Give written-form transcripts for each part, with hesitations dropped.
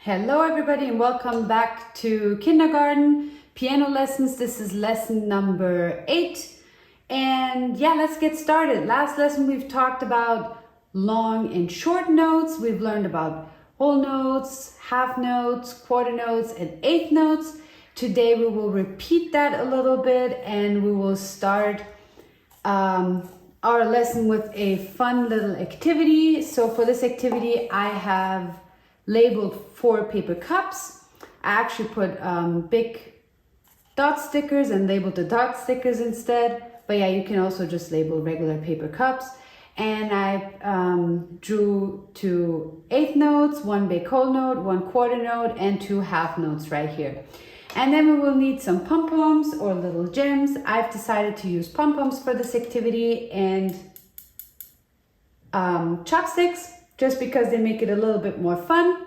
Hello everybody and welcome back to kindergarten piano lessons. This is lesson number 8 and yeah, let's get started. Last lesson we've talked about long and short notes. We've learned about whole notes, half notes, quarter notes and eighth notes. Today we will repeat that a little bit and we will start our lesson with a fun little activity. So for this activity I have labeled 4 paper cups. I actually put big dot stickers and labeled the dot stickers instead. But yeah, you can also just label regular paper cups. And I drew 2 eighth notes, 1 big whole note, 1 quarter note, and 2 half notes right here. And then we will need some pom-poms or little gems. I've decided to use pom-poms for this activity and chopsticks, just because they make it a little bit more fun.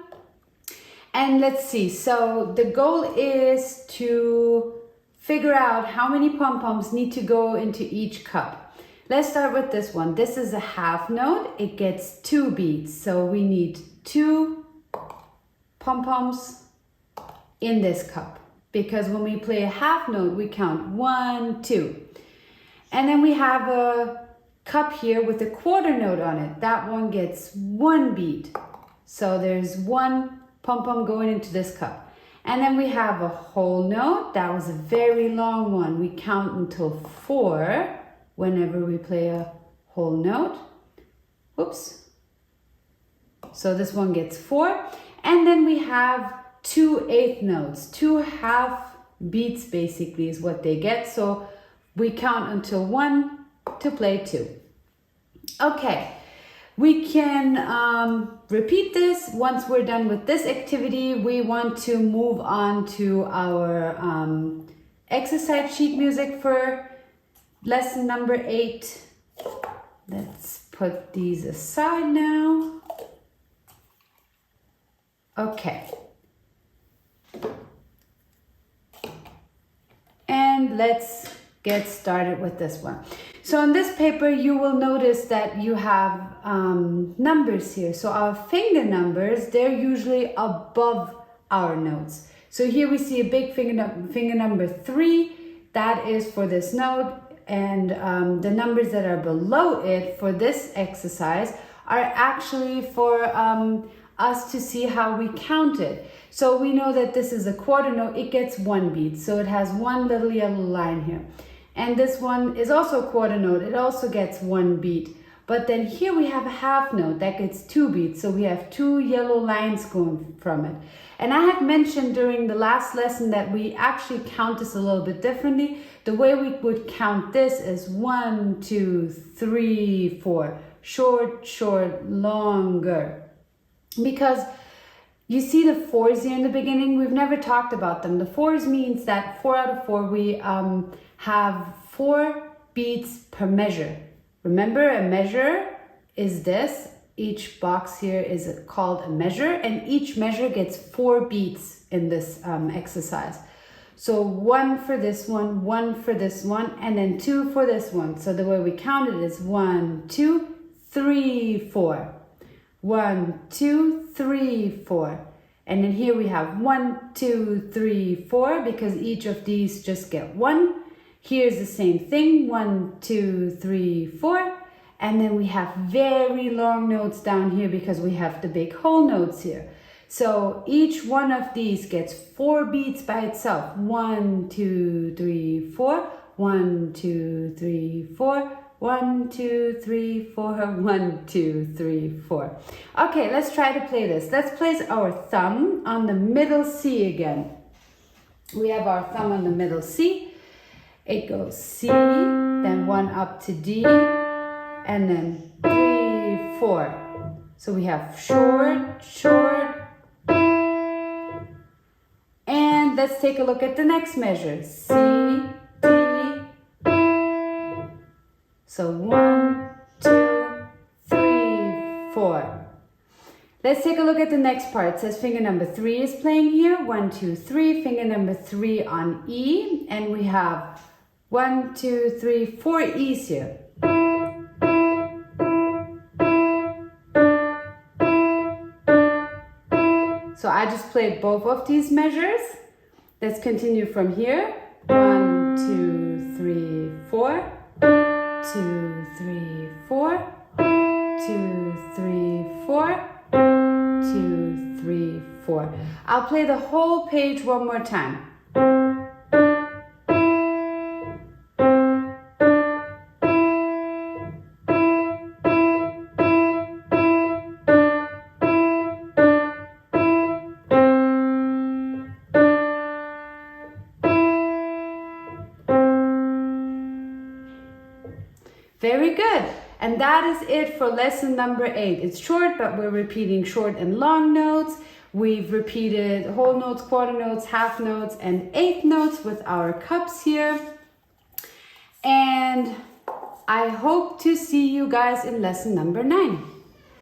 And let's see, so the goal is to figure out how many pom-poms need to go into each cup. Let's start with this one. This is a half note. It gets 2 beats. So we need 2 pom-poms in this cup, because when we play a half note, we count 1, 2. And then we have a cup here with a quarter note on it. That one gets 1 beat. So there's 1 pom-pom going into this cup. And then we have a whole note. That was a very long one. We count until 4 whenever we play a whole note. Oops. So this one gets 4. And then we have 2 eighth notes. 2 half beats basically is what they get. So we count until 1 to play 2. Okay, we can repeat this. Once we're done with this activity, we want to move on to our exercise sheet music for lesson number 8. Let's put these aside now. Okay. And let's get started with this one. So on this paper, you will notice that you have numbers here. So our finger numbers, they're usually above our notes. So here we see a big finger number 3. That is for this note. And the numbers that are below it for this exercise are actually for us to see how we count it. So we know that this is a quarter note. It gets 1 beat. So it has 1 little yellow line here. And this one is also a quarter note. It also gets 1 beat. But then here we have a half note that gets 2 beats. So we have 2 yellow lines going from it. And I had mentioned during the last lesson that we actually count this a little bit differently. The way we would count this is 1, 2, 3, 4. Short, short, longer. Because you see the 4s here in the beginning. We've never talked about them. The 4s means that 4 out of 4 we have 4 beats per measure. Remember, a measure is this. Each box here is called a measure, and each measure gets 4 beats in this exercise. So 1 for this one, 1 for this one, and then 2 for this one. So the way we count it is 1, 2, 3, 4. 1, 2, 3, 4. And then here we have 1, 2, 3, 4, because each of these just get 1. Here's the same thing, 1, 2, 3, 4. And then we have very long notes down here because we have the big whole notes here. So each one of these gets 4 beats by itself. 1, 2, 3, 4. 1, 2, 3, 4. 1, 2, 3, 4. 1, 2, 3, 4. Okay, let's try to play this. Let's place our thumb on the middle C again. We have our thumb on the middle C. It goes C, then 1 up to D, and then 3, 4. So we have short, short. And let's take a look at the next measure. C, D. So 1, 2, 3, 4. Let's take a look at the next part. It says finger number 3 is playing here. 1, 2, 3. Finger number 3 on E. And we have 1, 2, 3, 4 E's here. So I just played both of these measures. Let's continue from here. 1, 2, 3, 4. 2, 3, 4. 2, 3, 4. 2, 3, 4. I'll play the whole page one more time. Very good. And that is it for lesson number 8. It's short, but we're repeating short and long notes. We've repeated whole notes, quarter notes, half notes, and eighth notes with our cups here. And I hope to see you guys in lesson number 9.